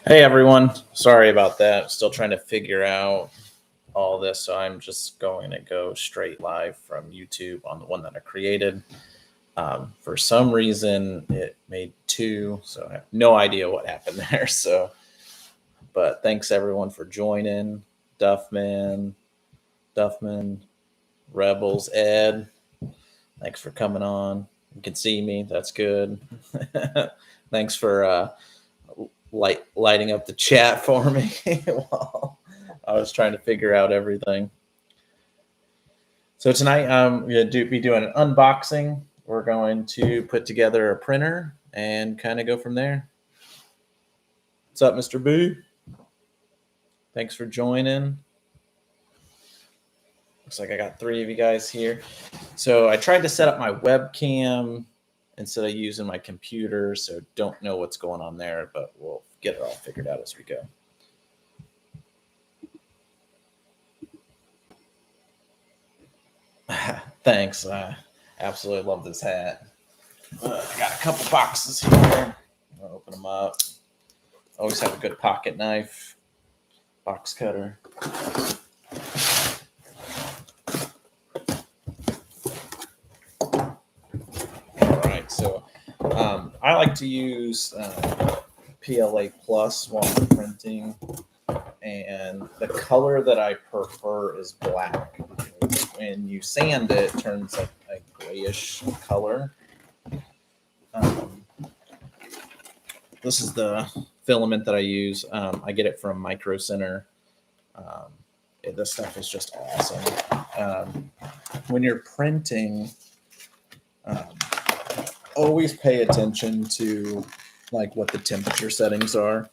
Hey everyone, sorry about that. Still trying to figure out all this, so I'm just going to go straight live from YouTube on the one that I created. For some reason, it made two, so I have no idea what happened there. But thanks everyone for joining. Duffman, Rebels, Ed. Thanks for coming on. You can see me. That's good. Thanks for lighting up the chat for me while I was trying to figure out everything. So tonight I'm going to be doing an unboxing. We're going to put together a printer and kind of go from there. What's up, Mr. Boo? Thanks for joining. Looks like I got 3 of you guys here. So I tried to set up my webcam instead of using my computer, so don't know what's going on there, but we'll get it all figured out as we go. Thanks. I absolutely love this hat. I got a couple boxes here. I'll open them up. Always have a good pocket knife, box cutter. All right, so I like to use PLA Plus while I'm printing, and the color that I prefer is black. When you sand it, it turns like a grayish color. This is the filament that I use. I get it from Micro Center. This stuff is just awesome. When you're printing, always pay attention to like what the temperature settings are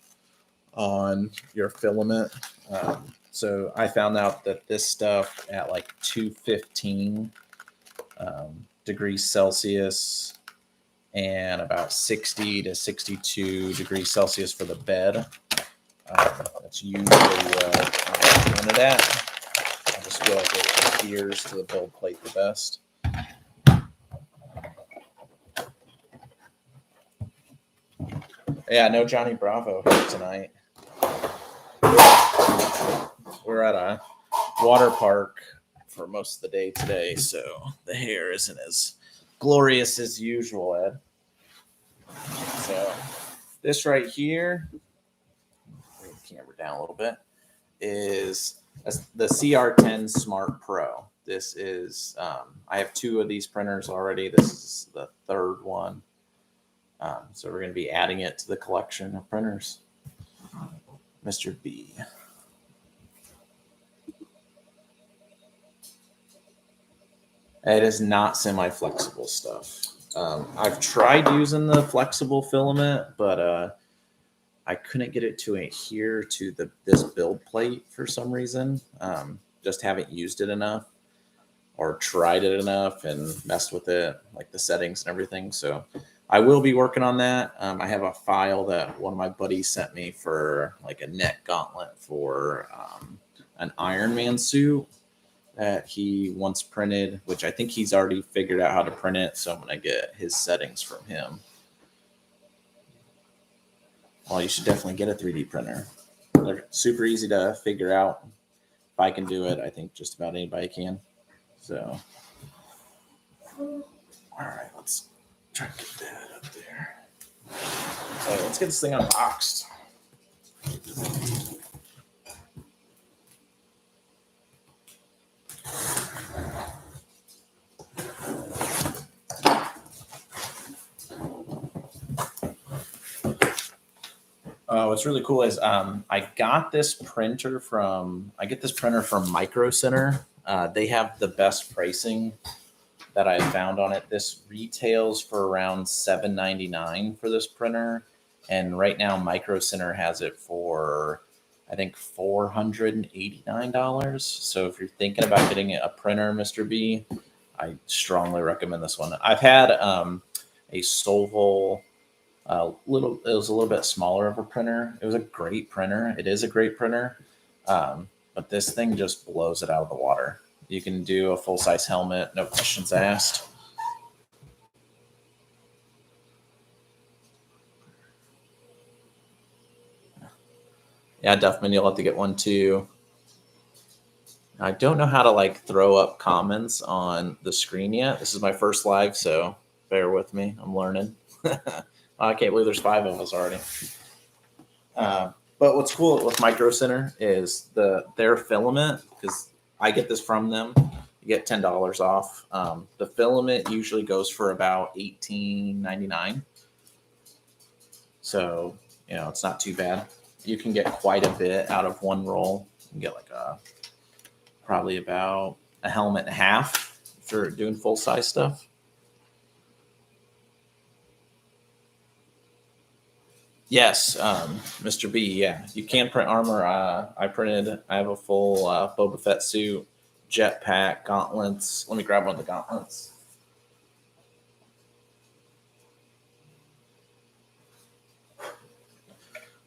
on your filament. So I found out that this stuff at like 215 degrees Celsius and about 60 to 62 degrees Celsius for the bed. That's usually what I want it at. I just feel like it adheres to the build plate the best. Yeah, no Johnny Bravo here tonight. We're at a water park for most of the day today, so the hair isn't as glorious as usual, Ed. So this right here, bring the camera down a little bit, is the CR-10 Smart Pro. This is, I have 2 of these printers already. This is the 3rd one. So we're going to be adding it to the collection of printers. Mr. B. It is not semi-flexible stuff. I've tried using the flexible filament, but I couldn't get it to adhere to this build plate for some reason. Just haven't used it enough or tried it enough and messed with it, like the settings and everything. So I will be working on that. I have a file that one of my buddies sent me for like a neck gauntlet for an Iron Man suit that he once printed, which I think he's already figured out how to print it. So I'm going to get his settings from him. Well, you should definitely get a 3D printer. They're super easy to figure out. If I can do it, I think just about anybody can. So, all right, let's try to get that up there. So let's get this thing unboxed. What's really cool is I get this printer from Micro Center. They have the best pricing that I found on it. This retails for around $7.99 for this printer, and right now Micro Center has it for I think $489. So if you're thinking about getting a printer, Mr. B, I strongly recommend this one. I've had a Solvol. It was a little bit smaller of a printer. It was a great printer. It is a great printer, but this thing just blows it out of the water. You can do a full-size helmet, no questions asked. Yeah, Duffman, you'll have to get one too. I don't know how to like throw up comments on the screen yet. This is my first live, so bear with me. I'm learning. I can't believe there's 5 of us already. But what's cool with Micro Center is their filament, because I get this from them. You get $10 off. The filament usually goes for about $18.99. So, it's not too bad. You can get quite a bit out of one roll. You can get like probably about a helmet and a half if you're doing full size stuff. Yes, Mr. B. Yeah, you can print armor. I have a full Boba Fett suit, jetpack, gauntlets. Let me grab one of the gauntlets.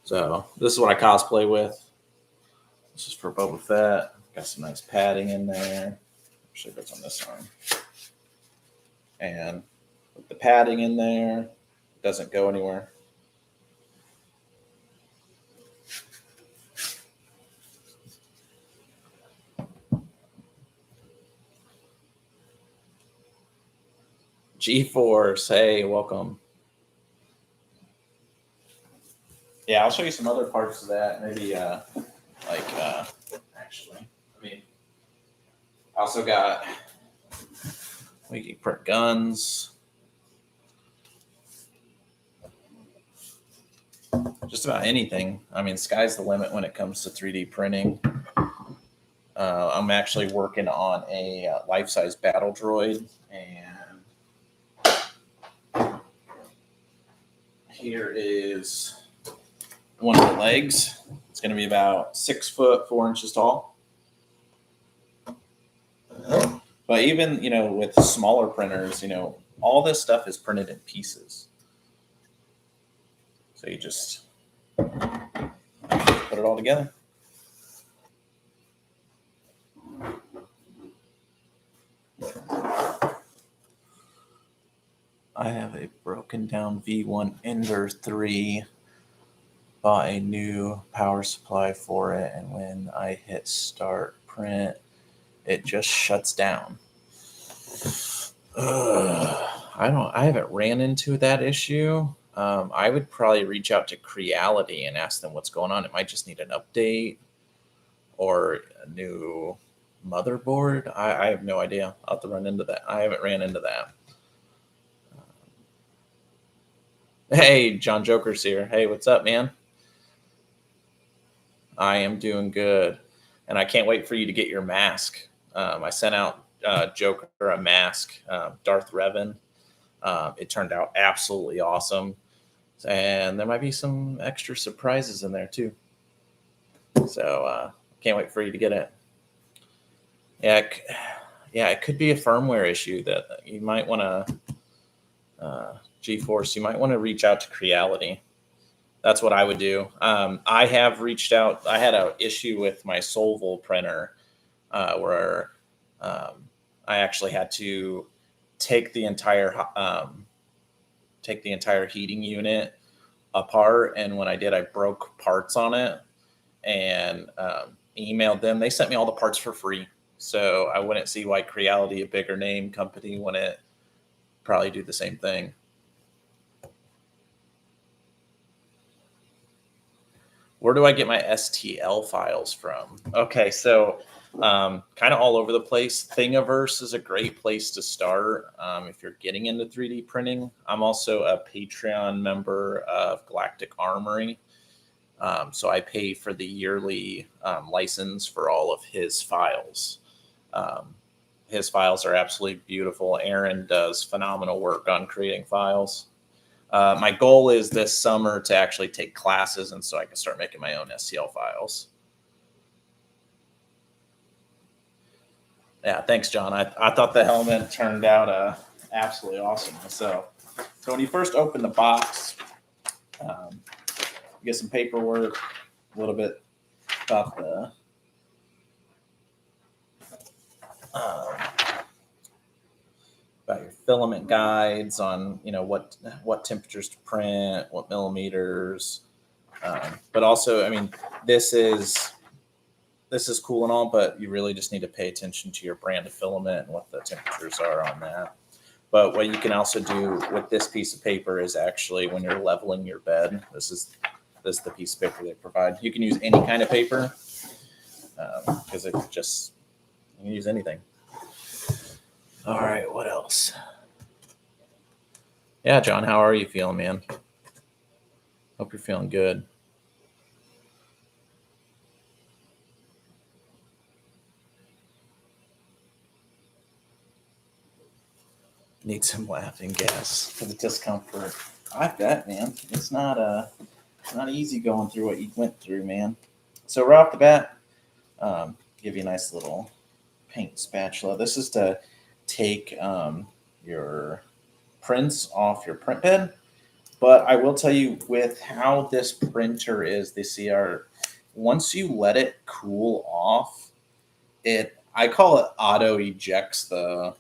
So this is what I cosplay with. This is for Boba Fett. Got some nice padding in there. Actually, that's on this arm. And with the padding in there, it doesn't go anywhere. G-Force, hey, welcome. Yeah, I'll show you some other parts of that. Maybe actually, I also got, we can print guns. Just about anything. Sky's the limit when it comes to 3D printing. I'm actually working on a life-size battle droid, and here is one of the legs. It's going to be about 6 foot 4 inches tall. But even with smaller printers, all this stuff is printed in pieces. So you just put it all together. I have a broken down V1 Ender 3. Bought a new power supply for it, and when I hit start print, it just shuts down. I haven't ran into that issue. I would probably reach out to Creality and ask them what's going on. It might just need an update or a new motherboard. I have no idea. I'll have to run into that. I haven't ran into that. Hey, John Joker's here. Hey, what's up, man? I am doing good, and I can't wait for you to get your mask. I sent out Joker a mask, Darth Revan. It turned out absolutely awesome, and there might be some extra surprises in there too. So can't wait for you to get it. Yeah, it could be a firmware issue that you might want to. G-Force, you might want to reach out to Creality. That's what I would do. I have reached out. I had an issue with my Solvol printer where I actually had to take the entire heating unit apart, and when I did, I broke parts on it and emailed them. They sent me all the parts for free, so I wouldn't see why Creality, a bigger name company, wouldn't probably do the same thing. Where do I get my STL files from? Okay, so kind of all over the place. Thingiverse is a great place to start if you're getting into 3D printing. I'm also a Patreon member of Galactic Armory. So I pay for the yearly license for all of his files. His files are absolutely beautiful. Aaron does phenomenal work on creating files. My goal is this summer to actually take classes, and so I can start making my own STL files. Yeah, thanks, John. I thought the helmet turned out absolutely awesome. So when you first open the box, you get some paperwork, a little bit about the about your filament guides on what temperatures to print, what millimeters, But also, I mean, this is cool and all, but you really just need to pay attention to your brand of filament and what the temperatures are on that. But what you can also do with this piece of paper is actually when you're leveling your bed, this is the piece of paper they provide. You can use any kind of paper because it just, you can use anything. All right, what else? Yeah, John, how are you feeling, man? Hope you're feeling good. Need some laughing gas for the discomfort. I bet, man. It's not easy going through what you went through, man. So right off the bat, give you a nice little paint spatula. This is to take your prints off your print bed. But I will tell you, with how this printer is, the CR, once you let it cool off, I call it auto ejects the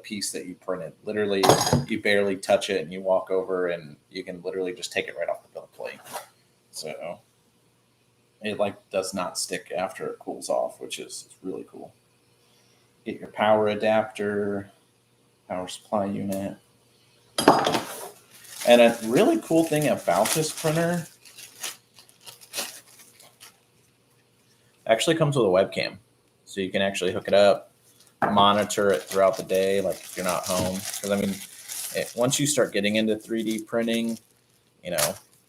piece that you printed. Literally, you barely touch it and you walk over and you can literally just take it right off the build plate. So it does not stick after it cools off, which is really cool. Get your power adapter, power supply unit. And a really cool thing about this printer actually comes with a webcam. So you can actually hook it up, monitor it throughout the day, like if you're not home. Because I mean, once you start getting into 3D printing,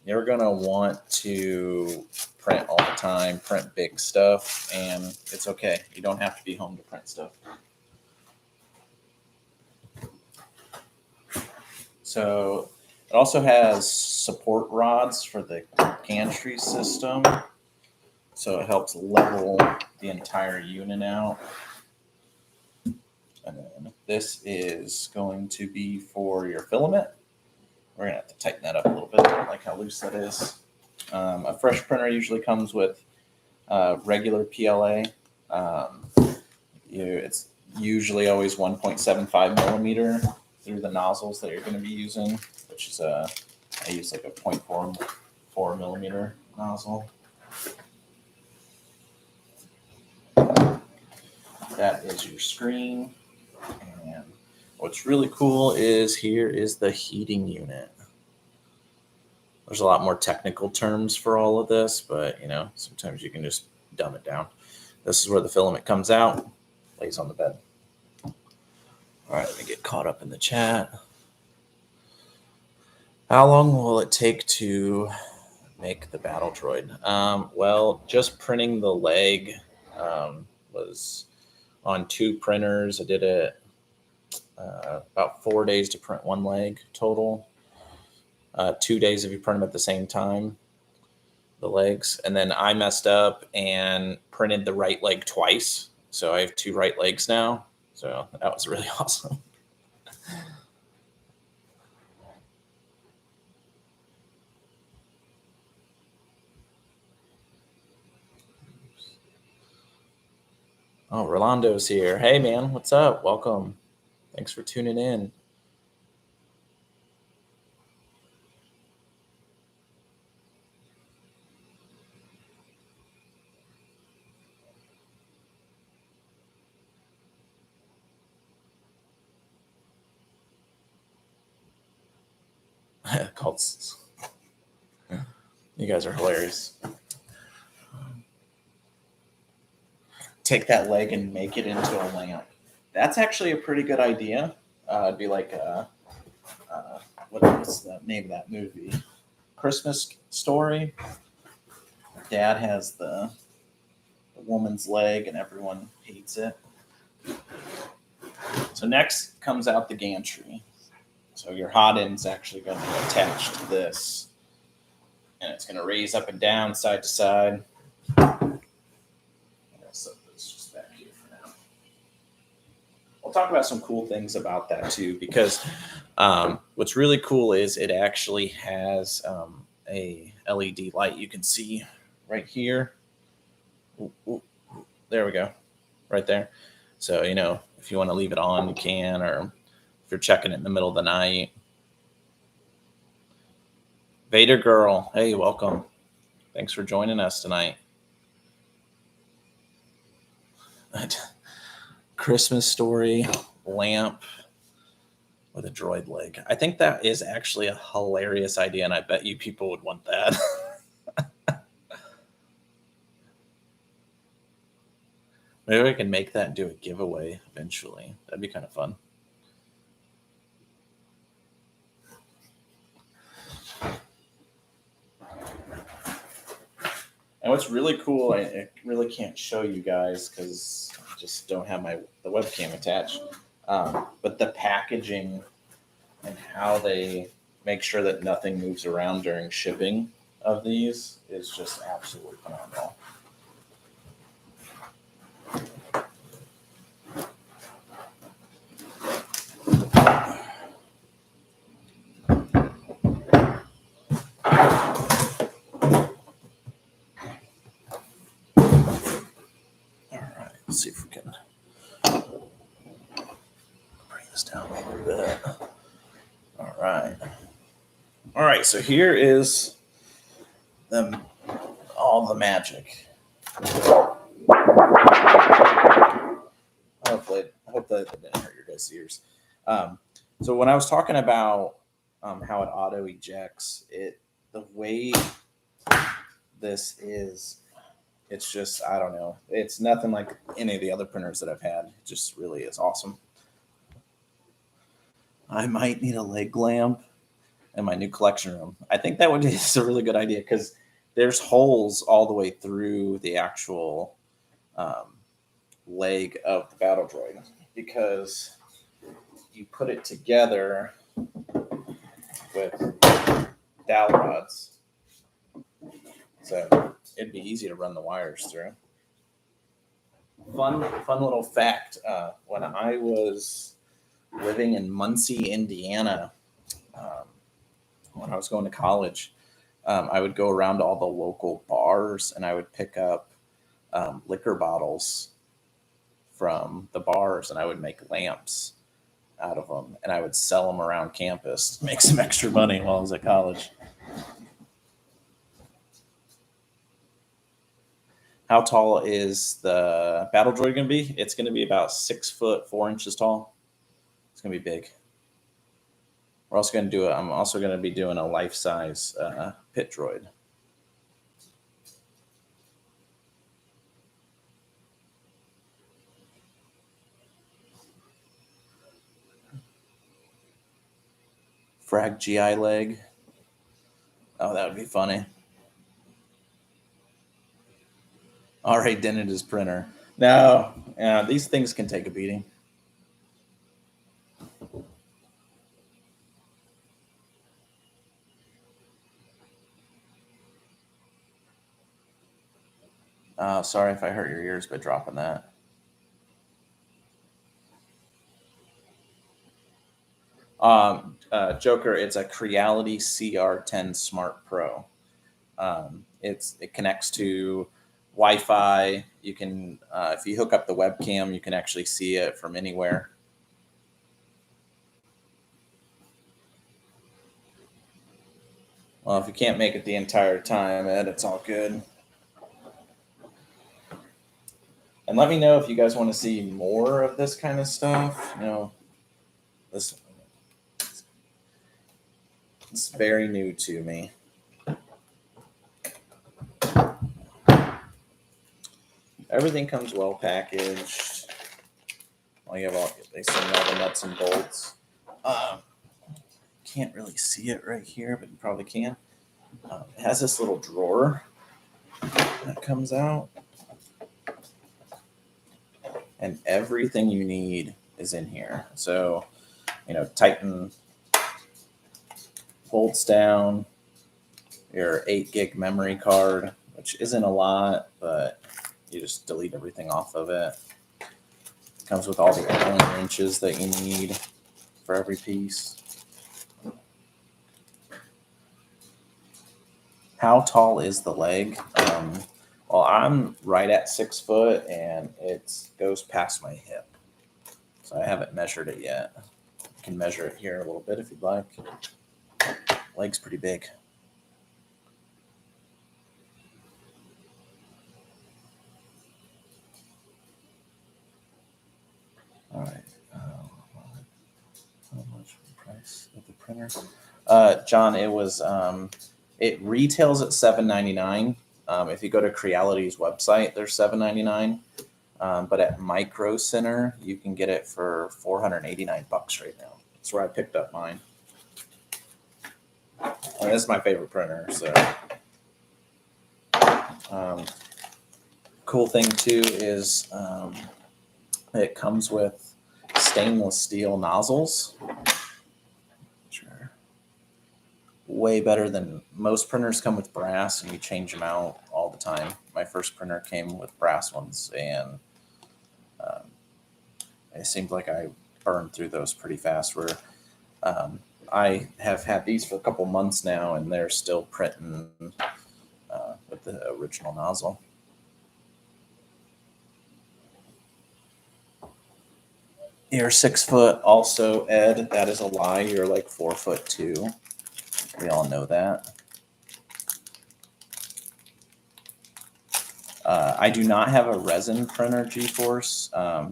you're going to want to print all the time, print big stuff, and it's okay. You don't have to be home to print stuff. So it also has support rods for the gantry system. So it helps level the entire unit out. And then this is going to be for your filament. We're going to have to tighten that up a little bit. I don't like how loose that is. A fresh printer usually comes with regular PLA. It's usually always 1.75 millimeter through the nozzles that you're going to be using, which is I use like a 0.4 millimeter nozzle. That is your screen. And what's really cool is here is the heating unit. There's a lot more technical terms for all of this, but sometimes you can just dumb it down. This is where the filament comes out, lays on the bed. All right, let me get caught up in the chat. How long will it take to make the battle droid? Well, just printing the leg was on 2 printers. I did it about 4 days to print 1 leg total. 2 days if you print them at the same time, the legs. And then I messed up and printed the right leg twice. So I have 2 right legs now. So that was really awesome. Oh, Rolando's here. Hey, man, what's up? Welcome. Thanks for tuning in. Cults. You guys are hilarious. Take that leg and make it into a lamp. That's actually a pretty good idea. It'd be like what's the name of that movie? Christmas Story. Dad has the woman's leg and everyone hates it. So next comes out the gantry. So your hot end's actually going to be attached to this. And it's going to raise up and down, side to side. I'm going to set this just back here for now. We'll talk about some cool things about that too, because what's really cool is it actually has a LED light you can see right here. Ooh, there we go, right there. So, if you want to leave it on, you can, or if you're checking it in the middle of the night. Vader Girl, hey, welcome. Thanks for joining us tonight. Christmas story lamp with a droid leg. I think that is actually a hilarious idea, and I bet you people would want that. Maybe I can make that and do a giveaway eventually. That'd be kind of fun. And what's really cool, I really can't show you guys because I just don't have the webcam attached. But the packaging and how they make sure that nothing moves around during shipping of these is just absolutely phenomenal. Let's see if we can bring this down a little bit. All right. All right, so here is all the magic. I hope that didn't hurt your guys' ears. So when I was talking about how it auto ejects, the way this is, it's just, I don't know. It's nothing like any of the other printers that I've had. It just really is awesome. I might need a leg lamp in my new collection room. I think that is a really good idea because there's holes all the way through the actual leg of the battle droid because you put it together with dowel rods. So it'd be easy to run the wires through. Fun little fact. When I was living in Muncie, Indiana, when I was going to college, I would go around to all the local bars and I would pick up liquor bottles from the bars and I would make lamps out of them and I would sell them around campus to make some extra money while I was at college. How tall is the battle droid going to be? It's going to be about 6 foot 4 inches tall. It's going to be big. We're also going to do I'm also going to be doing a life-size pit droid. Frag GI leg. Oh, that would be funny. Already dented his printer. No, these things can take a beating. Sorry if I hurt your ears by dropping that. Joker, it's a Creality CR-10 Smart Pro. It connects to Wi-Fi. You can, if you hook up the webcam, you can actually see it from anywhere. Well, if you can't make it the entire time, Ed, it's all good. And let me know if you guys want to see more of this kind of stuff. You know, it's very new to me. Everything comes well packaged. They send all the nuts and bolts. Can't really see it right here, but you probably can. It has this little drawer that comes out. And everything you need is in here. So, tighten bolts down, your 8 gig memory card, which isn't a lot, but you just delete everything off of it. It comes with all the Allen wrenches that you need for every piece. How tall is the leg? Well, I'm right at 6 foot and it goes past my hip. So I haven't measured it yet. You can measure it here a little bit if you'd like. Leg's pretty big. printer. John, it was it retails at $7.99. If you go to Creality's website, they're $7.99. But at Micro Center, you can get it for $489 right now. That's where I picked up mine. And this is my favorite printer. So, cool thing too is it comes with stainless steel nozzles. Sure. Way better than most printers come with brass, and you change them out all the time. My first printer came with brass ones, and it seemed like I burned through those pretty fast. Where I have had these for a couple months now, and they're still printing with the original nozzle. You're 6 foot also, Ed. That is a lie. You're like 4'2". We all know that. I do not have a resin printer, GeForce.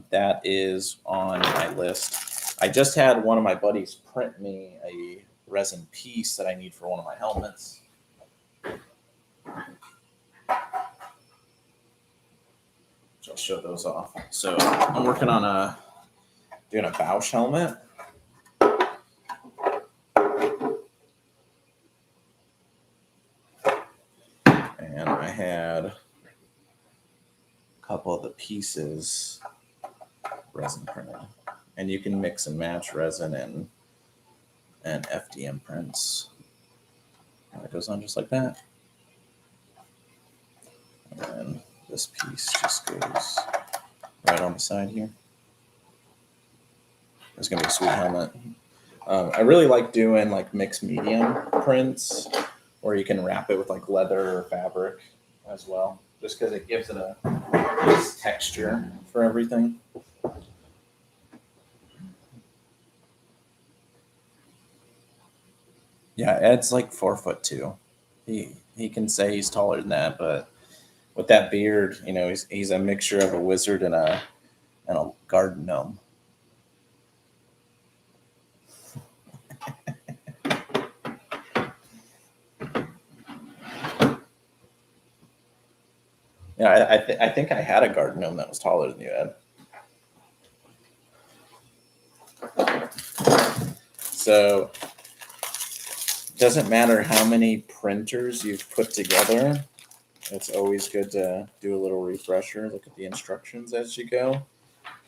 That is on my list. I just had one of my buddies print me a resin piece that I need for one of my helmets. So I'll show those off. So I'm working on doing a Bausch helmet. And I had a couple of the pieces resin printed. And you can mix and match resin and FDM prints. And it goes on just like that. And then this piece just goes right on the side here. It's gonna be a sweet helmet. I really like doing like mixed medium prints where you can wrap it with like leather or fabric as well, just because it gives it a nice texture for everything. Yeah, Ed's like 4'2". He can say he's taller than that, but with that beard, you know, he's a mixture of a wizard and a garden gnome. Yeah, I think I had a garden gnome that was taller than you, Ed. So it doesn't matter how many printers you've put together. It's always good to do a little refresher, look at the instructions as you go,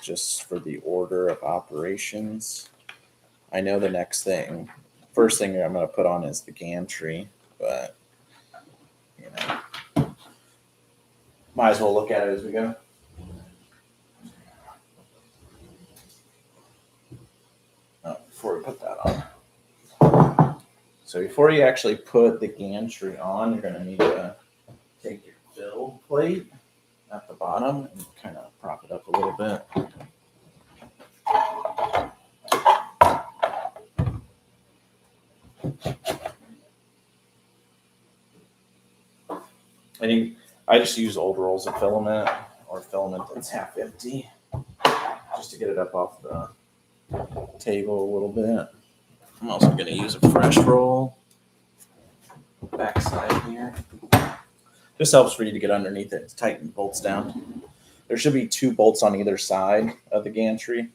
just for the order of operations. I know the first thing I'm going to put on is the gantry, but, you know, might as well look at it as we go. Before we put that on. So before you actually put the gantry on, you're going to need to take your build plate at the bottom and kind of prop it up a little bit. I just use old rolls of filament or filament that's half empty just to get it up off the table a little bit. I'm also going to use a fresh roll backside here. This helps for you to get underneath it to tighten bolts down. There should be 2 bolts on either side of the gantry.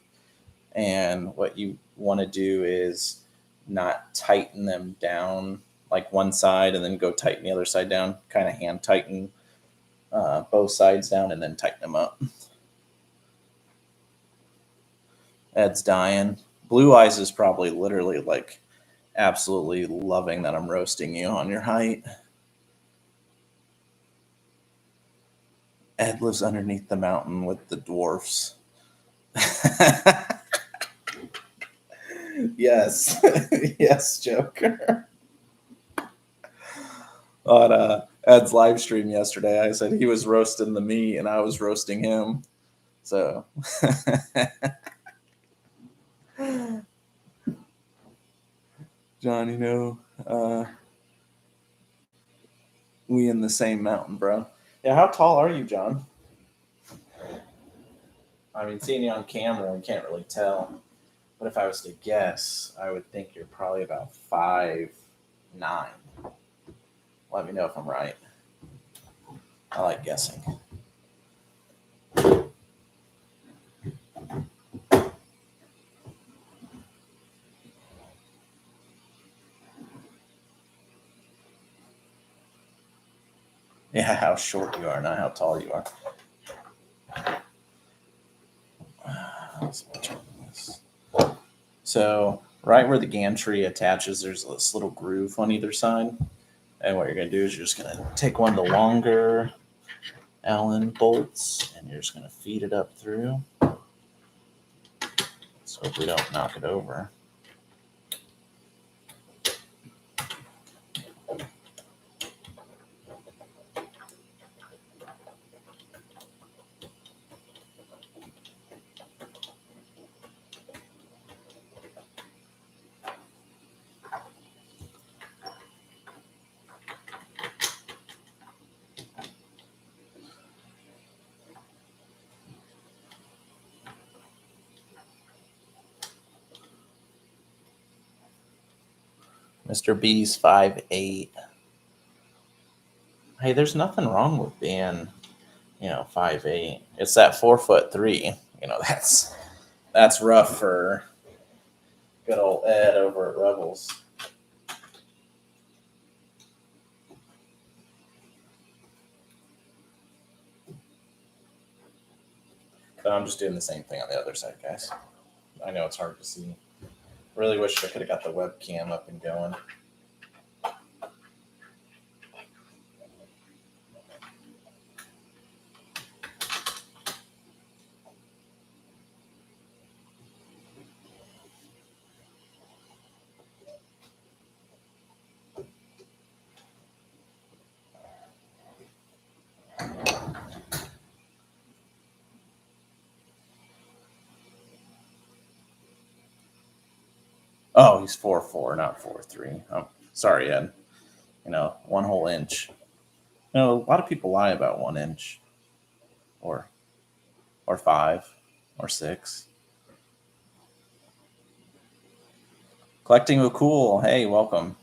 And what you want to do is not tighten them down like one side and then go tighten the other side down. Kind of hand tighten both sides down and then tighten them up. Ed's dying. Blue Eyes is probably literally like absolutely loving that I'm roasting you on your height. Ed lives underneath the mountain with the dwarfs. Yes. Yes, Joker. On Ed's live stream yesterday, I said he was roasting the meat and I was roasting him. So John, you know, we in the same mountain, bro. Yeah, how tall are you, John? I mean, seeing you on camera, we can't really tell. But if I was to guess, I would think you're probably about 5'9". Let me know if I'm right. I like guessing. Yeah, how short you are, not how tall you are. So right where the gantry attaches, there's this little groove on either side. And what you're going to do is you're just going to take one of the longer Allen bolts and you're just going to feed it up through. So if we don't knock it over. Mr. B's 5'8". Hey, there's nothing wrong with being, 5'8". It's that 4'3". That's rough for good old Ed over at Rebels. But I'm just doing the same thing on the other side, guys. I know it's hard to see. Really wish I could have got the webcam up and going. Oh, he's 4'4", not 4'3". Oh, sorry, Ed. 1 whole inch. A lot of people lie about 1 inch, or 5, or 6. Collecting with Cool. Hey, welcome.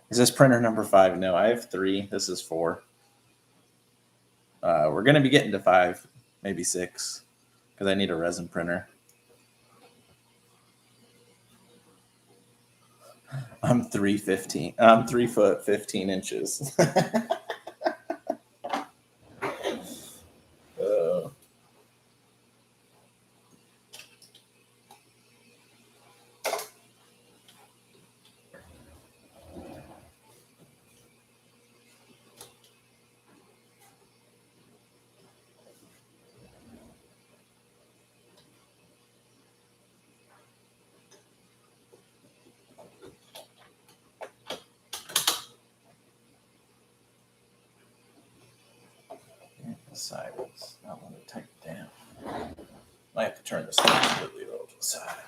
Is this printer number 5? No, I have 3. This is 4. We're going to be getting to 5, maybe 6, because I need a resin printer. I'm 3'15". I'm 3 foot 15 inches. Side is not want to tighten down. Might have to turn this completely over to the side.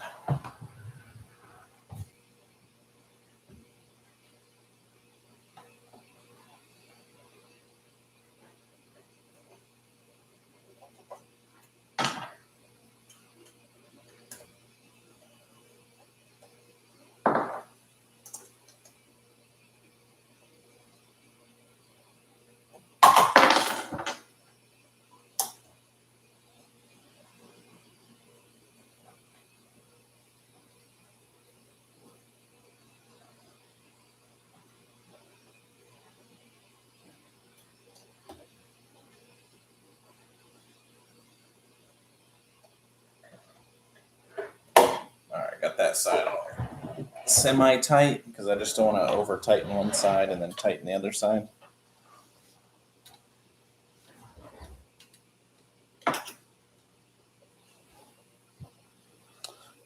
Got that side semi-tight because I just don't want to over tighten one side and then tighten the other side.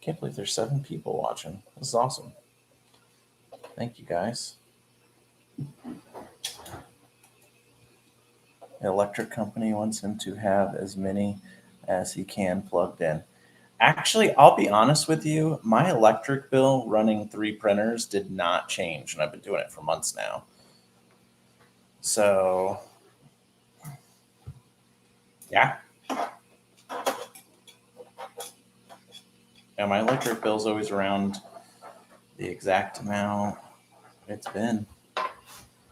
Can't believe there's 7 people watching. This is awesome. Thank you, guys. The electric company wants him to have as many as he can plugged in. Actually, I'll be honest with you, my electric bill running 3 printers did not change, and I've been doing it for months now. So, yeah, Yeah, my electric bill's always around the exact amount it's been.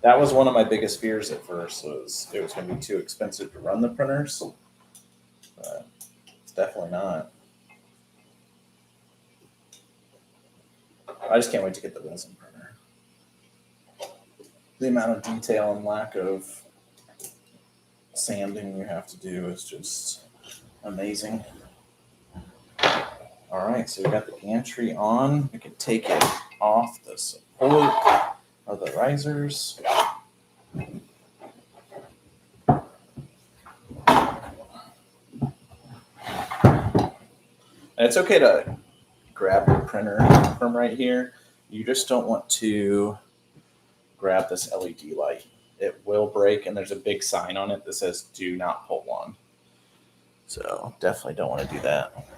That was one of my biggest fears at first, was it was going to be too expensive to run the printers. But it's definitely not. I just can't wait to get the resin printer. The amount of detail and lack of sanding you have to do is just amazing. All right, so we got the gantry on. We can take it off the support of the risers. And it's okay to grab the printer from right here. You just don't want to grab this LED light. It will break, and there's a big sign on it that says do not pull on. So definitely don't want to do that.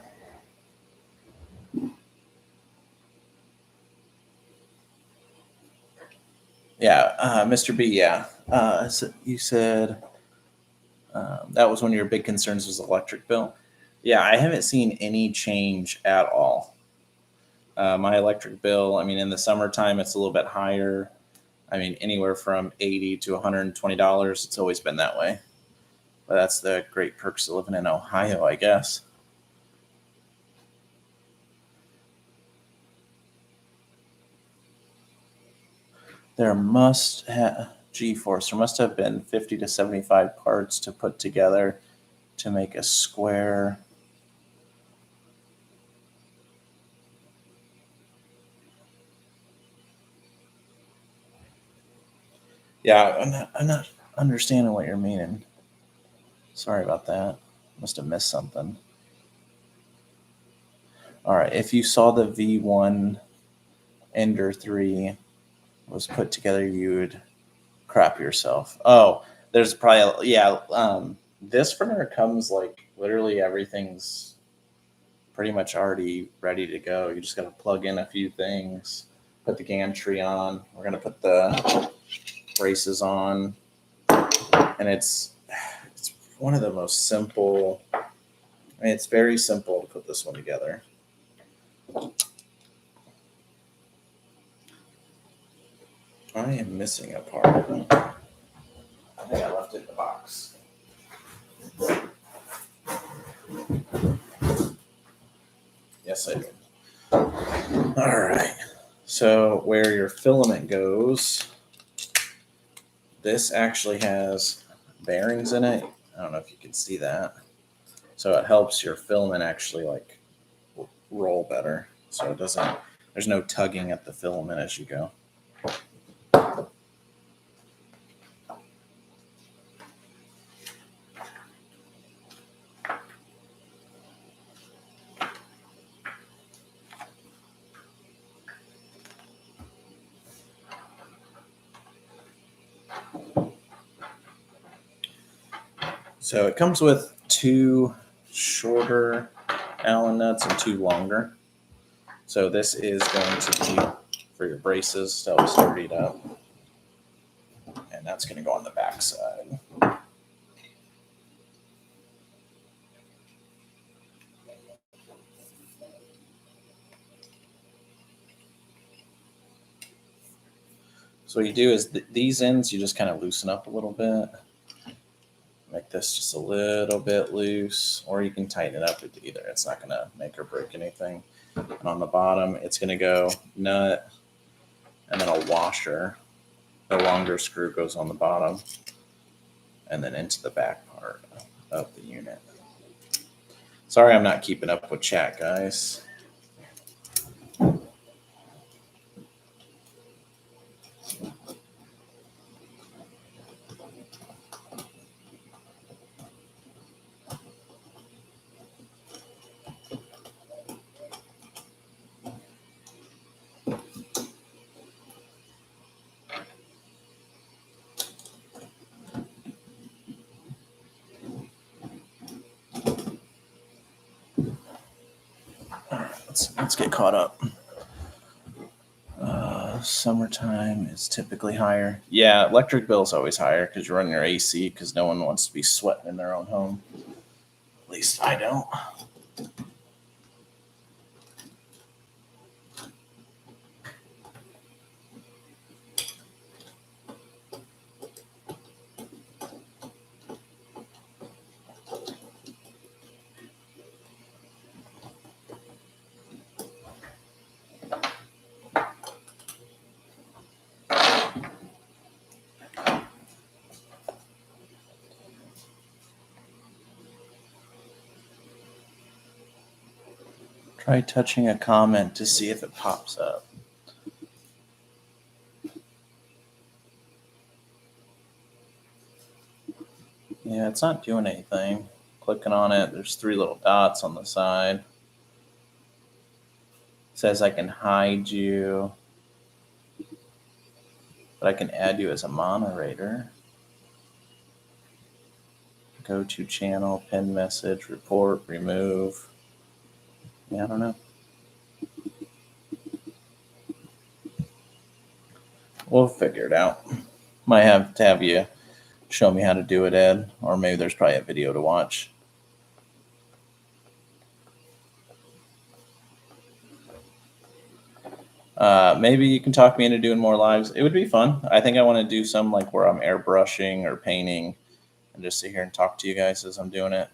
Yeah, Mr. B, yeah. So you said that was one of your big concerns was electric bill. Yeah, I haven't seen any change at all. My electric bill, I mean, in the summertime, it's a little bit higher. I mean, anywhere from $80 to $120. It's always been that way. But that's the great perks of living in Ohio, I guess. There must have, G-force, there must have been 50 to 75 parts to put together to make a square. Yeah, I'm not understanding what you're meaning. Sorry about that. Must have missed something. All right, if you saw the V1 Ender 3 was put together, you would crap yourself. Oh, there's probably, yeah. This printer comes like literally everything's pretty much already ready to go. You just got to plug in a few things, put the gantry on. We're going to put the braces on, and it's one of the most simple. I mean, it's very simple to put this one together. I am missing a part. I think I left it in the box. Yes, I did. All right. So where your filament goes, this actually has bearings in it. I don't know if you can see that. So it helps your filament actually like roll better. So it doesn't, there's no tugging at the filament as you go. So it comes with 2 shorter Allen nuts and 2 longer. So this is going to be for your braces to help sturdy it up. And that's going to go on the back side. So what you do is these ends, you just kind of loosen up a little bit. Make this just a little bit loose, or you can tighten it up with either. It's not going to make or break anything. And on the bottom, it's going to go nut and then a washer. The longer screw goes on the bottom and then into the back part of the unit. Sorry, I'm not keeping up with chat, guys. Let's get caught up. Summertime is typically higher. Yeah, electric bill is always higher because you're running your AC because no one wants to be sweating in their own home. least I don't. Try touching a comment to see if it pops up. Yeah, it's not doing anything. Clicking on it, there's 3 little dots on the side. It says I can hide you, but I can add you as a moderator. Go to channel, pin message, report, remove. Yeah, I don't know. We'll figure it out. Might have to have you show me how to do it, Ed, or maybe there's probably a video to watch. Maybe you can talk me into doing more lives. It would be fun. I think I want to do some like where I'm airbrushing or painting and just sit here and talk to you guys as I'm doing it.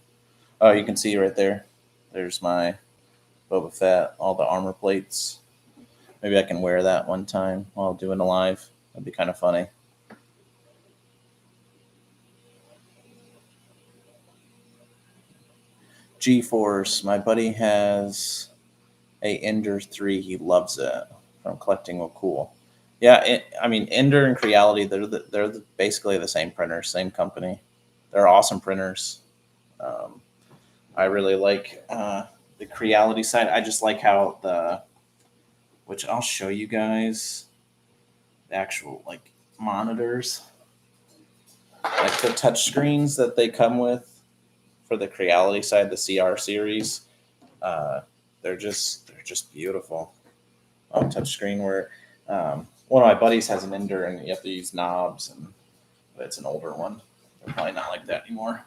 Oh, you can see right there. There's my Boba Fett, all the armor plates. Maybe I can wear that one time while doing a live. That'd be kind of funny. GeForce, my buddy has a Ender 3. He loves it. From collecting will cool. Yeah, I mean, Ender and Creality, they're basically the same printer, same company. They're awesome printers. I really like the Creality side. I just like how which I'll show you guys, the actual like monitors, like the touch screens that they come with for the Creality side, the CR series. They're just beautiful. On touchscreen where one of my buddies has an Ender and you have to use knobs, but it's an older one. They're probably not like that anymore.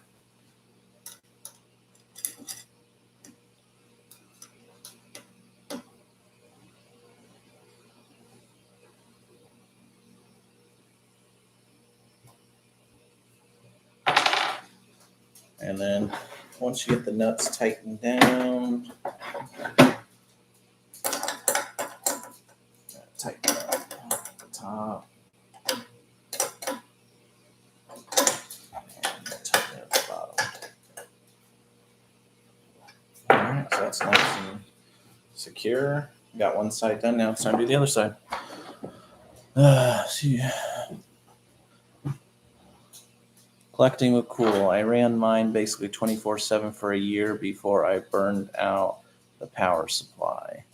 And then once you get the nuts tightened down, tighten up the top. And tighten up the bottom. All right, so that's nice and secure. Got one side done. Now it's time to do the other side. See. Collecting was cool. I ran mine basically 24/7 for a year before I burned out the power supply.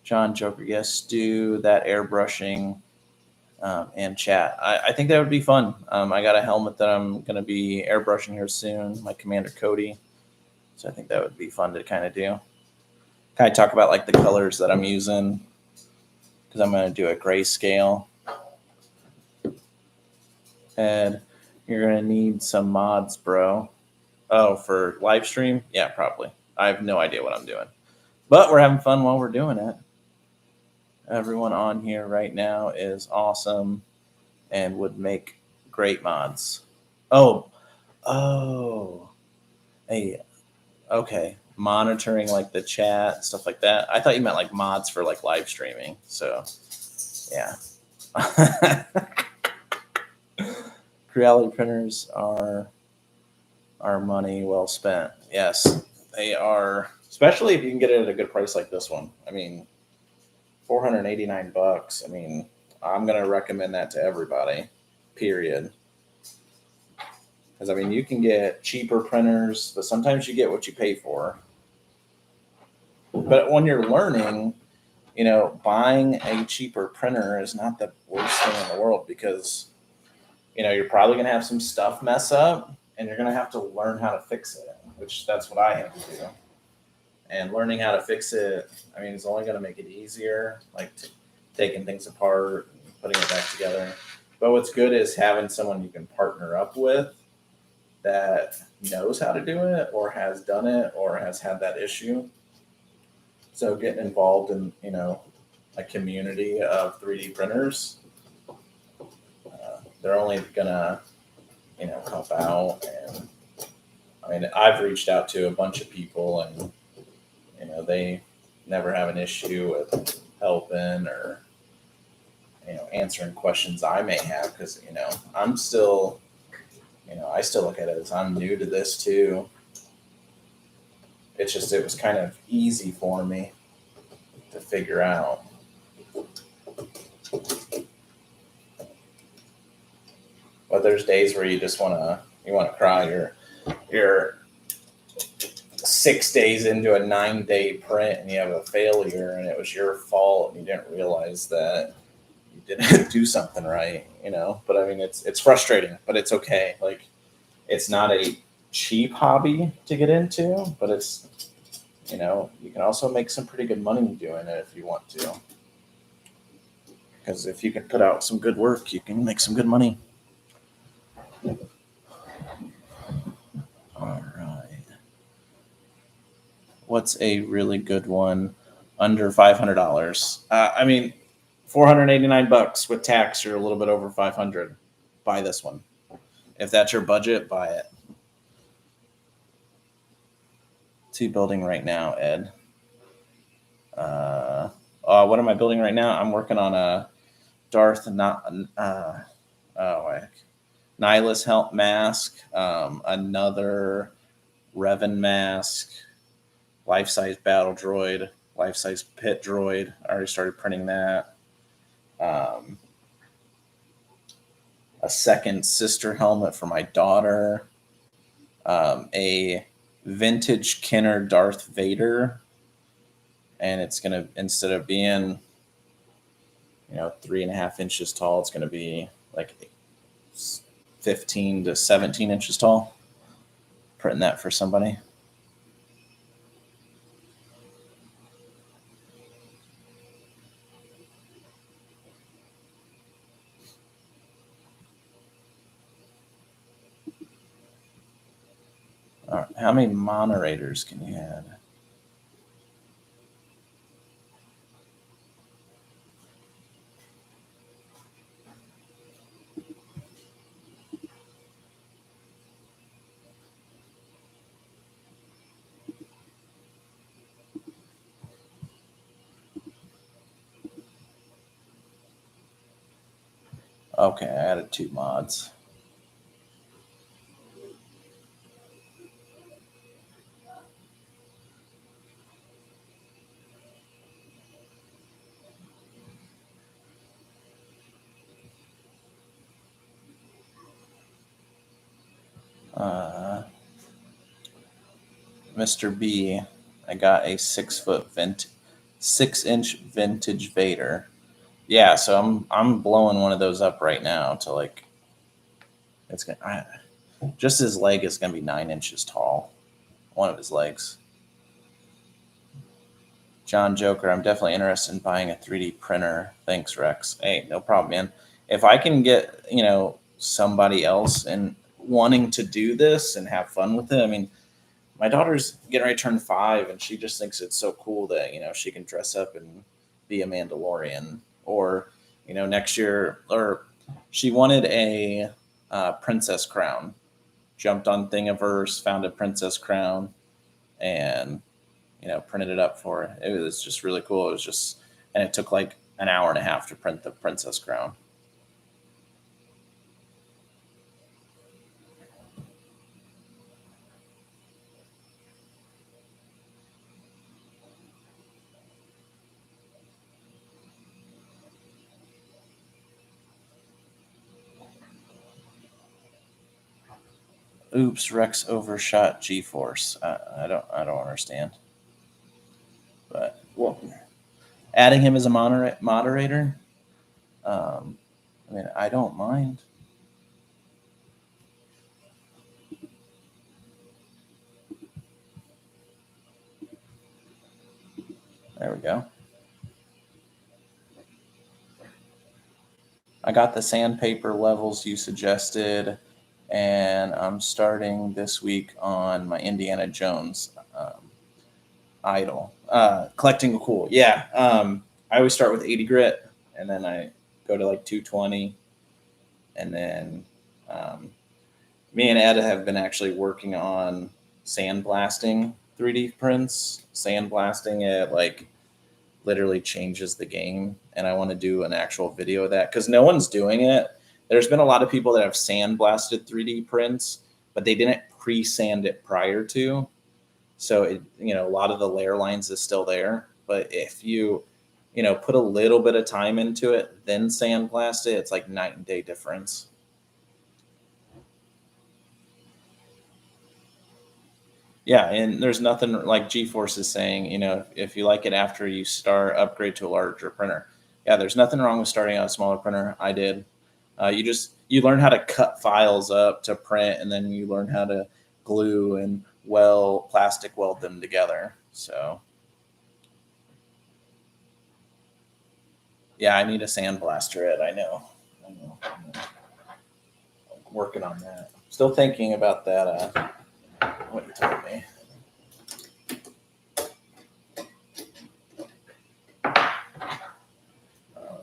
John Joker, yes, do that airbrushing and chat. I think that would be fun. I got a helmet that I'm going to be airbrushing here soon, my Commander Cody. So I think that would be fun to kind of do. Kind of talk about like the colors that I'm using because I'm going to do a grayscale. And you're going to need some mods, bro. Oh, for live stream? Yeah, probably. I have no idea what I'm doing. But we're having fun while we're doing it. Everyone on here right now is awesome and would make great mods. Oh. Hey, okay. Monitoring like the chat, stuff like that. I thought you meant like mods for like live streaming. So, yeah. Creality printers are money well spent. Yes, they are, especially if you can get it at a good price like this one. I mean, $489. I mean, I'm going to recommend that to everybody, period. Because, I mean, you can get cheaper printers, but sometimes you get what you pay for. But when you're learning, you know, buying a cheaper printer is not the worst thing in the world because, you know, you're probably going to have some stuff mess up and you're going to have to learn how to fix it, which that's what I have to do. And learning how to fix it, I mean, it's only going to make it easier, like taking things apart, and putting it back together. But what's good is having someone you can partner up with that knows how to do it or has done it or has had that issue. So getting involved in, a community of 3D printers, they're only gonna, help out. And I mean, I've reached out to a bunch of people, and they never have an issue with helping or answering questions I may have, because I'm still, I still look at it as I'm new to this too. It's just it was kind of easy for me to figure out. But there's days where you want to cry. You're 6 days into a 9-day print and you have a failure and it was your fault and you didn't realize that you didn't do something right. But I mean, it's frustrating, but it's okay. Like, it's not a cheap hobby to get into, but it's, you can also make some pretty good money doing it if you want to. Because if you can put out some good work, you can make some good money. All right. What's a really good one under $500? I mean, $489 with tax. You're a little bit over 500. Buy this one. If that's your budget, buy it. What's you building right now, Ed? What am I building right now? I'm working on a Darth Nihilus help mask, another Revan mask, life-size battle droid, life-size pit droid. I already started printing that. A second sister helmet for my daughter. A vintage Kenner Darth Vader. And it's going to, instead of being, 3.5 inches tall, it's going to be like 15 to 17 inches tall. Printing that for somebody. All right. How many moderators can you add? Okay, I added 2 mods. Mr. B, I got a 6-inch vintage Vader. Yeah, so I'm blowing one of those up right now to like, it's gonna, just his leg is gonna be 9 inches tall. One of his legs. John Joker, I'm definitely interested in buying a 3D printer. Thanks, Rex. Hey, no problem, man. If I can get, somebody else and wanting to do this and have fun with it, I mean, my daughter's getting ready to turn 5 and she just thinks it's so cool that, she can dress up and be a Mandalorian. Or, next year, or she wanted a princess crown. Jumped on Thingiverse, found a princess crown, and printed it up for her. It was just really cool. It was just, and it took like an hour and a half to print the princess crown. Oops, Rex overshot G-force. I don't understand. But well, adding him as a moderator, I mean, I don't mind. There we go. I got the sandpaper levels you suggested, and then I'm starting this week on my Indiana Jones idol. Collecting cool. Yeah. I always start with 80 grit, and then I go to like 220, and then me and Ed have been actually working on sandblasting 3D prints. Sandblasting it like literally changes the game, and I want to do an actual video of that because no one's doing it. There's been a lot of people that have sandblasted 3D prints, but they didn't pre-sand it prior to. So it, a lot of the layer lines is still there. But if you, put a little bit of time into it, then sandblast it, it's like night and day difference. Yeah, and there's nothing like GeForce is saying, if you like it after you start, upgrade to a larger printer. Yeah, there's nothing wrong with starting out a smaller printer. I did. You learn how to cut files up to print, and then you learn how to glue and plastic weld them together. So yeah, I need a sandblaster it. I know. I'm working on that. Still thinking about that. What you told me.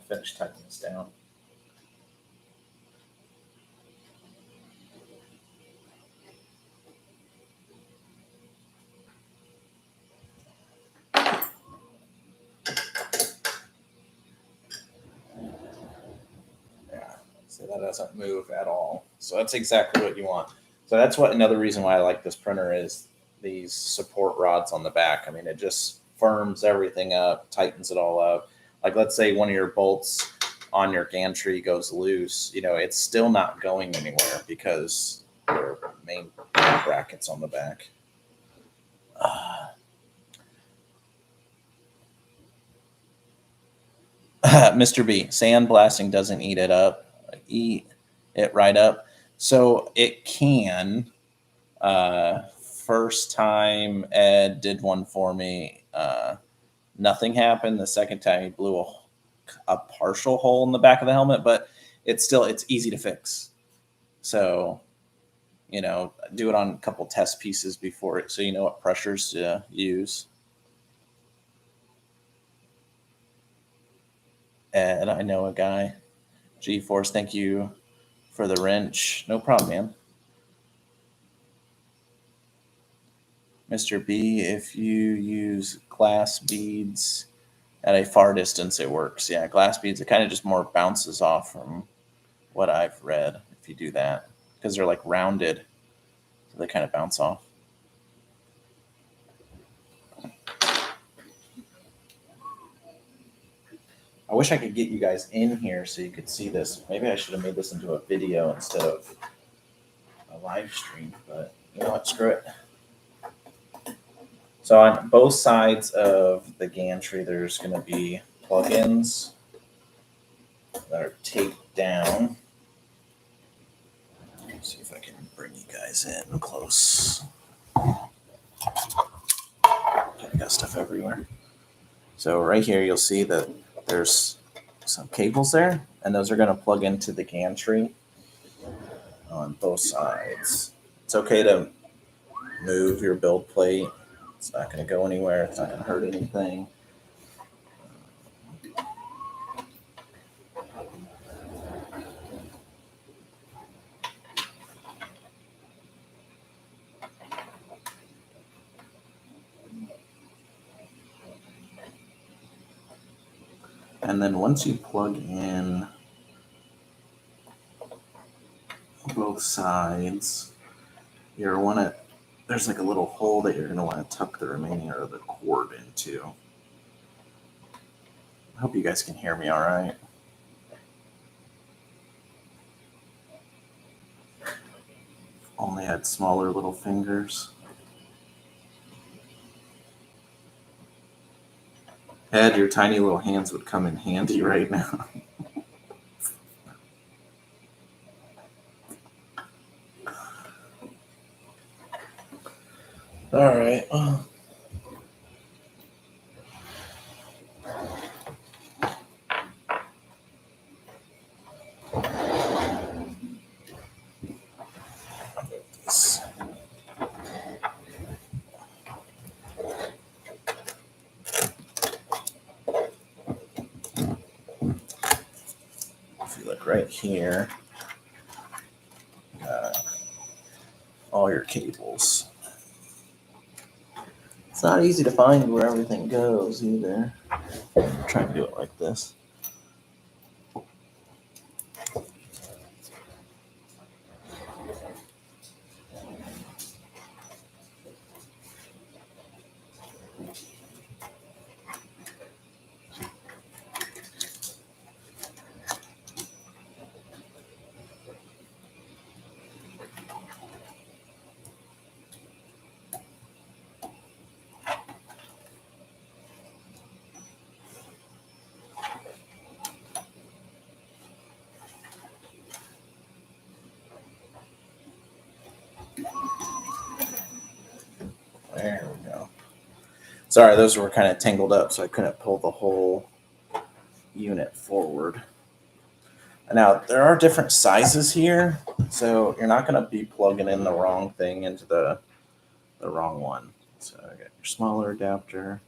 Finish typing this down. So that doesn't move at all. So that's exactly what you want. So that's another reason why I like this printer is these support rods on the back. I mean, it just firms everything up, tightens it all up. Like let's say one of your bolts on your gantry goes loose, it's still not going anywhere because your main bracket's on the back. Mr. B, sandblasting doesn't eat it right up. So it can. First time Ed did one for me, nothing happened. The second time he blew a partial hole in the back of the helmet, but it's easy to fix. So, do it on a couple test pieces before it, so you know what pressures to use. Ed, I know a guy. GeForce, thank you for the wrench. No problem, man. Mr. B, if you use glass beads at a far distance, it works. Yeah, glass beads, it kind of just more bounces off from what I've read if you do that because they're like rounded. So they kind of bounce off. I wish I could get you guys in here so you could see this. Maybe I should have made this into a video instead of a live stream, but you know what? Screw it. So on both sides of the gantry, there's going to be plugins that are taped down. Let's see if I can bring you guys in close. I got stuff everywhere. So right here, you'll see that there's some cables there, and those are going to plug into the gantry on both sides. It's okay to move your build plate. It's not going to go anywhere. It's not going to hurt anything. And then once you plug in both sides, there's like a little hole that you're going to want to tuck the remaining of the cord into. I hope you guys can hear me all right. Only had smaller little fingers. Ed, your tiny little hands would come in handy right now. All right. Look right here. All your cables. It's not easy to find where everything goes either. I'm trying to do it like this. There we go. Sorry, those were kind of tangled up, so I couldn't pull the whole unit forward. Now, there are different sizes here, so you're not going to be plugging in the wrong thing into the wrong one. So I got your smaller adapter,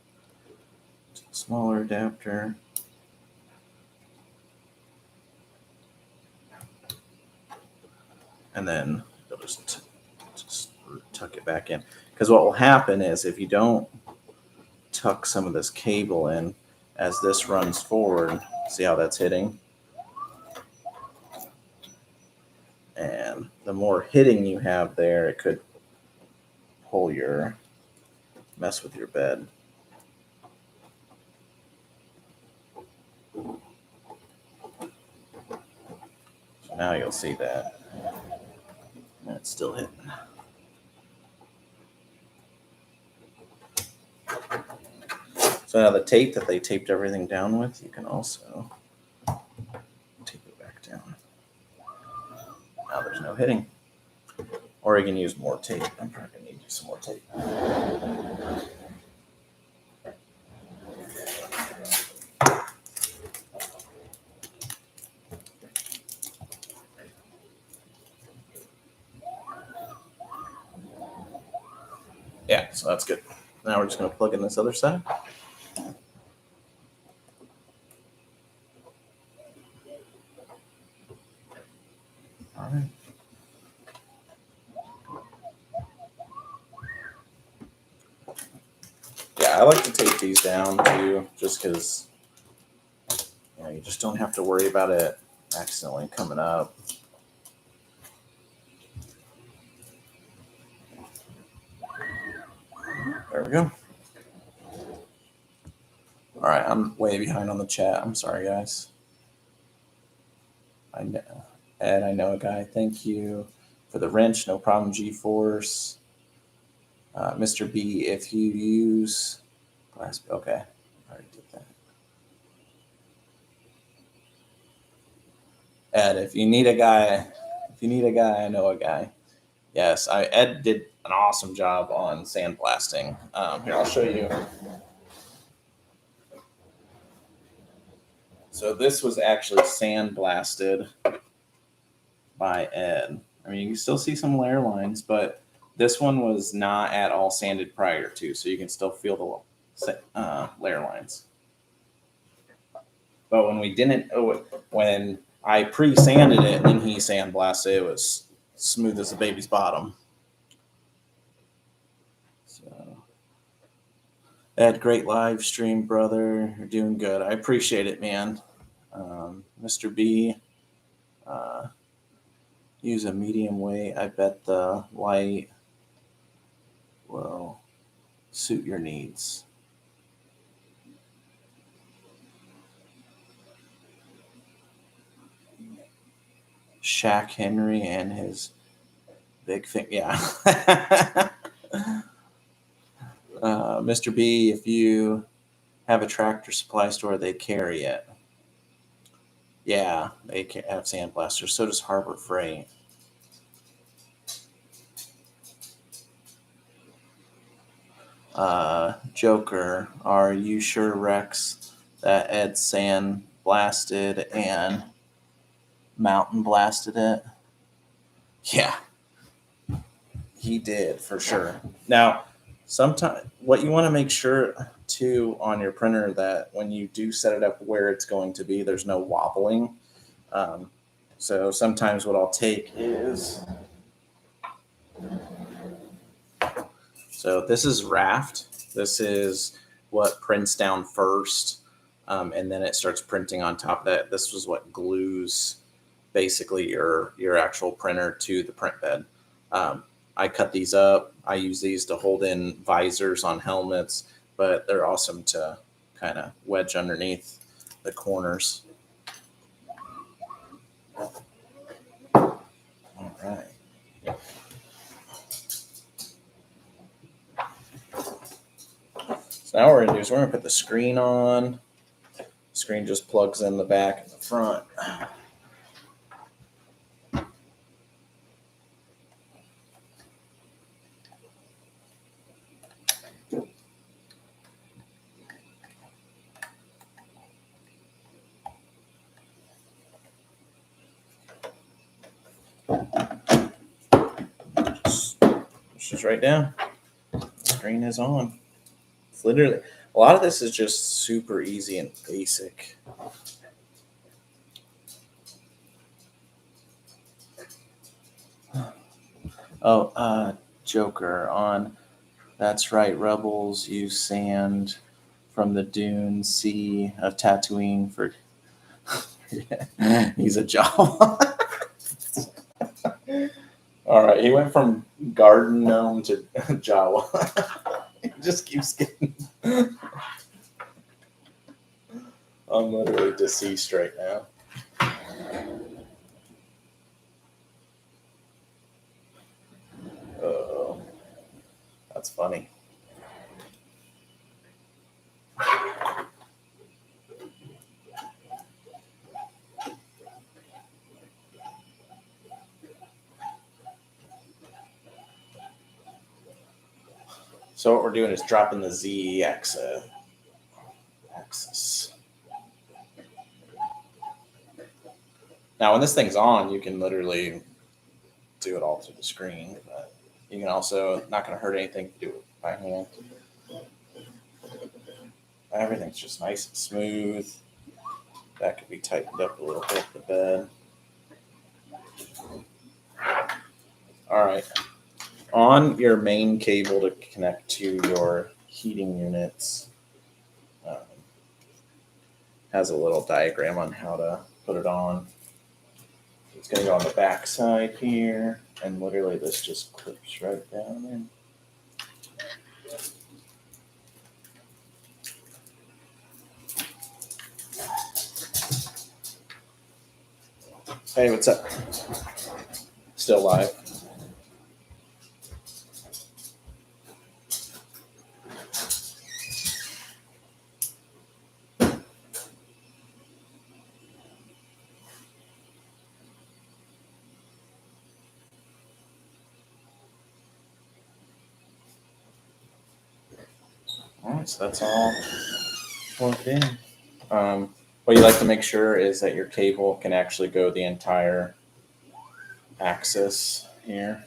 and then you'll just tuck it back in. Because what will happen is if you don't tuck some of this cable in as this runs forward, see how that's hitting? And the more hitting you have there, it could mess with your bed. So now you'll see that. And it's still hitting. So now the tape that they taped everything down with, you can also tape it back down. Now there's no hitting. Or you can use more tape. I'm probably going to need some more tape. Yeah, so that's good. Now we're just going to plug in this other side. All right. Yeah, I like to tape these down too, just because you just don't have to worry about it accidentally coming up. There we go. All right, I'm way behind on the chat. I'm sorry, guys. I know, Ed, I know a guy. Thank you for the wrench. No problem, G-Force. Mr. B, if you use glass, okay, I already did that. Ed, if you need a guy, I know a guy. Yes, Ed did an awesome job on sandblasting. Here, I'll show you. So this was actually sandblasted by Ed. I mean, you can still see some layer lines, but this one was not at all sanded prior to, so you can still feel the layer lines. But when I pre-sanded it and then he sandblasted it, was smooth as a baby's bottom. So, Ed, great live stream, brother. You're doing good. I appreciate it, man. Mr. B, use a medium weight. I bet the light will suit your needs. Shaq Henry and his big thing. Yeah. Mr. B, if you have a Tractor Supply store, they carry it. Yeah, they have sandblasters. So does Harbor Freight. Joker, are you sure, Rex, that Ed sandblasted and mountain blasted it? Yeah, he did for sure. Now, sometimes what you want to make sure too on your printer that when you do set it up where it's going to be, there's no wobbling. So sometimes what I'll take is, so this is raft. This is what prints down first, and then it starts printing on top of that. This was what glues basically your actual printer to the print bed. I cut these up. I use these to hold in visors on helmets, but they're awesome to kind of wedge underneath the corners. All right. So now what we're gonna do is we're gonna put the screen on. The screen just plugs in the back and the front. Pushes right down. The screen is on. It's literally, a lot of this is just super easy and basic. Oh, Joker on. That's right. Rebels use sand from the Dune Sea of Tatooine for. He's a Jawa. All right, he went from garden gnome to Jawa. He just keeps getting. I'm literally deceased right now. Oh, that's funny. So what we're doing is dropping the Z axis. Now, when this thing's on, you can literally do it all through the screen, but you can also, not going to hurt anything to do it by hand. Everything's just nice and smooth. That could be tightened up a little bit, the bed. All right. On your main cable to connect to your heating units, has a little diagram on how to put it on. It's going to go on the back side here, and literally this just clips right down in. Hey, what's up? Still live. All right, so that's all plugged in. What you like to make sure is that your cable can actually go the entire axis here.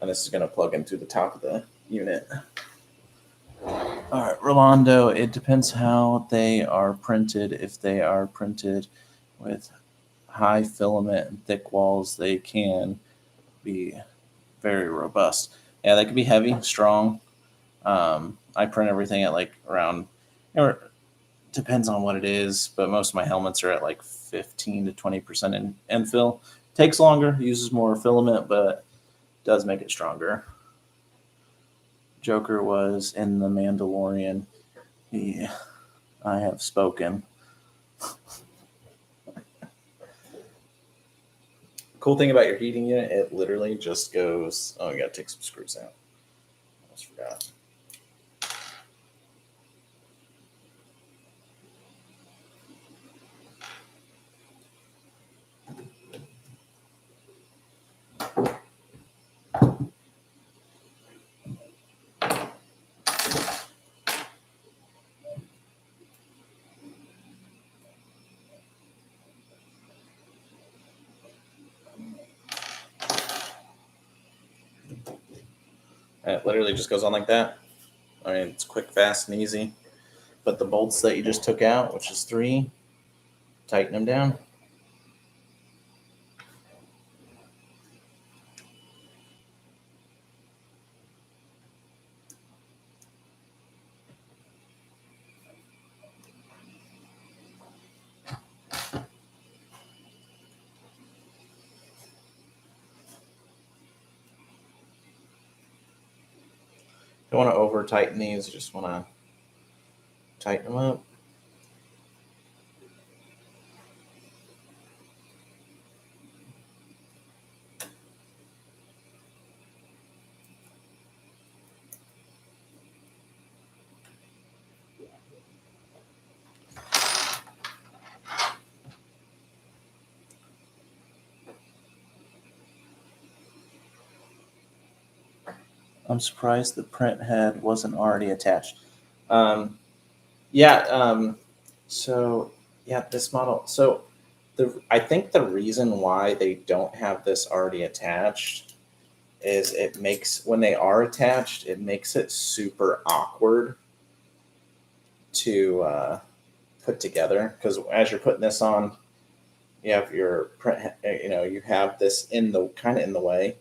And this is going to plug into the top of the unit. All right, Rolando, it depends how they are printed. If they are printed with high filament and thick walls, they can be very robust. Yeah, they can be heavy, strong. I print everything at like around, depends on what it is, but most of my helmets are at like 15 to 20% infill. Takes longer, uses more filament, but does make it stronger. Joker was in the Mandalorian. I have spoken. Cool thing about your heating unit, it literally just goes. Oh, you gotta take some screws out. I almost forgot. And it literally just goes on like that. I mean, it's quick, fast, and easy. But the bolts that you just took out, which is 3, tighten them down. Don't want to over tighten these, just want to tighten them up. I'm surprised the print head wasn't already attached. Yeah. So yeah, this model. So I think the reason why they don't have this already attached is it makes, when they are attached, it makes it super awkward to put together, because as you're putting this on, you have your print. You have this in the kind of in the way.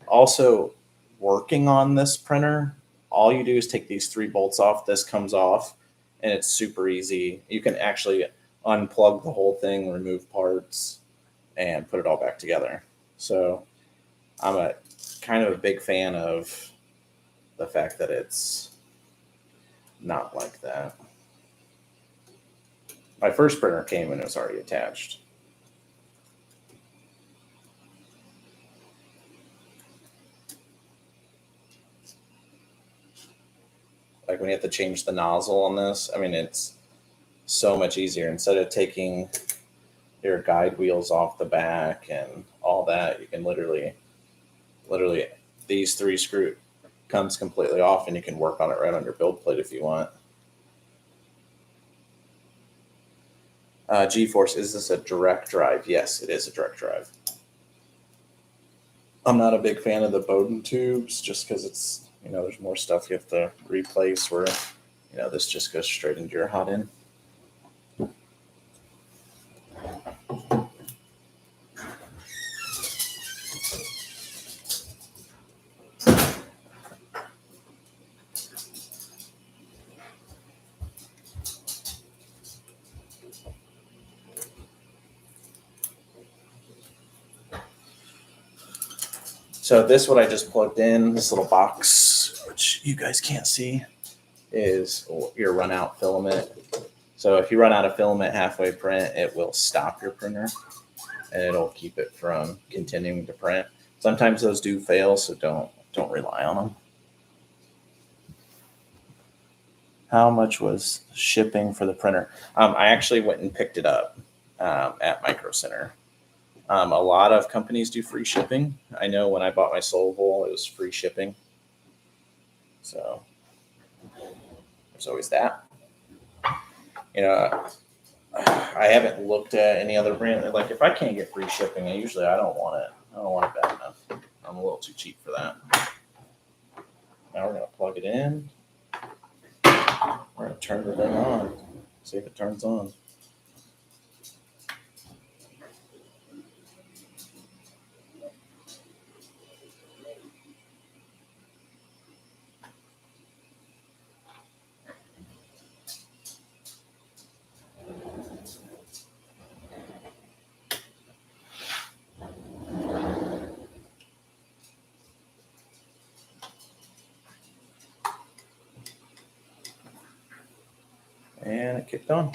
Also, working on this printer, all you do is take these 3 bolts off. This comes off, and it's super easy. You can actually unplug the whole thing, remove parts, and put it all back together. So I'm a kind of a big fan of the fact that it's not like that. My first printer came and it was already attached. Like when you have to change the nozzle on this, I mean, it's so much easier. Instead of taking your guide wheels off the back and all that, you can literally, these 3 screw comes completely off, and you can work on it right on your build plate if you want. GeForce, is this a direct drive? Yes, it is a direct drive. I'm not a big fan of the Bowden tubes, just because it's, there's more stuff you have to replace, where, this just goes straight into your hot end. So this, what I just plugged in, this little box, which you guys can't see, is your run out filament. So if you run out of filament halfway print, it will stop your printer, and it'll keep it from continuing to print. Sometimes those do fail, so don't rely on them. How much was shipping for the printer? I actually went and picked it up at Micro Center. A lot of companies do free shipping. I know when I bought my Solvol, it was free shipping. So there's always that. I haven't looked at any other brand. Like, if I can't get free shipping, I don't want it. I don't want it bad enough. I'm a little too cheap for that. Now we're going to plug it in. We're going to turn the thing on. See if it turns on. And it kicked on.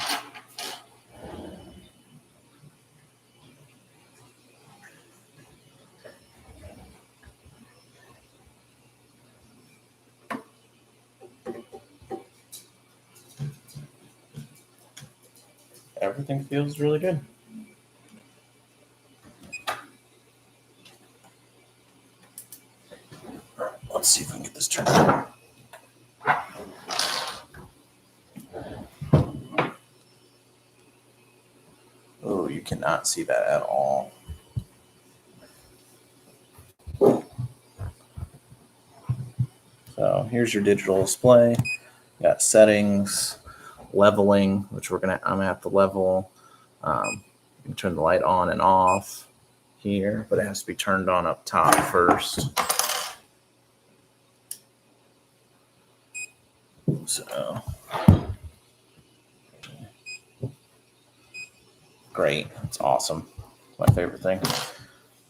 Everything feels really good. Let's see if we can get this turned on. Oh, you cannot see that at all. So here's your digital display. You got settings, leveling, which I'm gonna have to level. You can turn the light on and off here, but it has to be turned on up top first. So great, it's awesome. My favorite thing.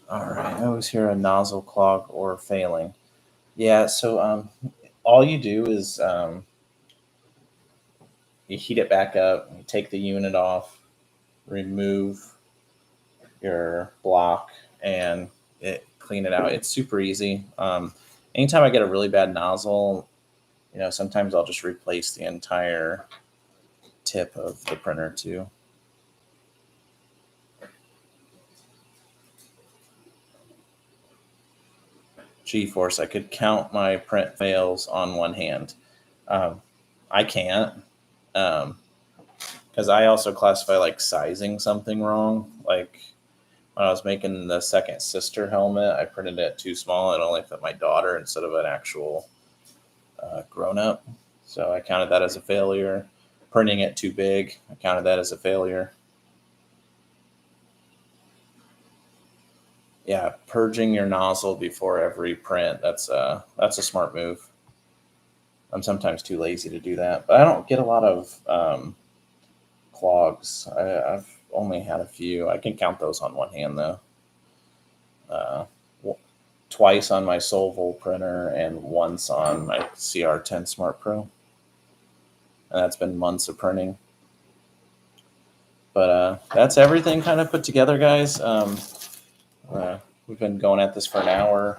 All right, I always hear a nozzle clog or failing. Yeah, so all you do is you heat it back up, you take the unit off, remove your block, and clean it out. It's super easy. Anytime I get a really bad nozzle, sometimes I'll just replace the entire tip of the printer too. GeForce, I could count my print fails on one hand. I can't, because I also classify like sizing something wrong. Like when I was making the second sister helmet, I printed it too small. It only fit my daughter instead of an actual grown up. So I counted that as a failure. Printing it too big, I counted that as a failure. Yeah, purging your nozzle before every print, that's a smart move. I'm sometimes too lazy to do that, but I don't get a lot of clogs. I've only had a few. I can count those on one hand though. Uh, Twice on my Solvol printer and once on my CR-10 Smart Pro. And that's been months of printing. But that's everything kind of put together, guys. We've been going at this for an hour.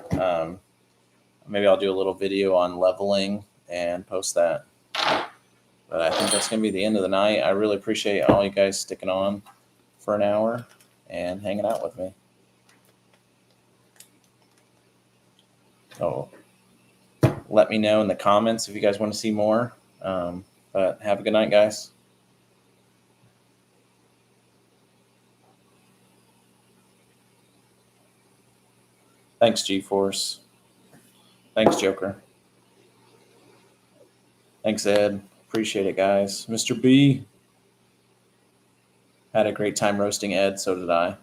Maybe I'll do a little video on leveling and post that. But I think that's going to be the end of the night. I really appreciate all you guys sticking on for an hour and hanging out with me. So let me know in the comments if you guys want to see more. But have a good night, guys. Thanks, GeForce. Thanks, Joker. Thanks, Ed. Appreciate it, guys. Mr. B. Had a great time roasting Ed, so did I.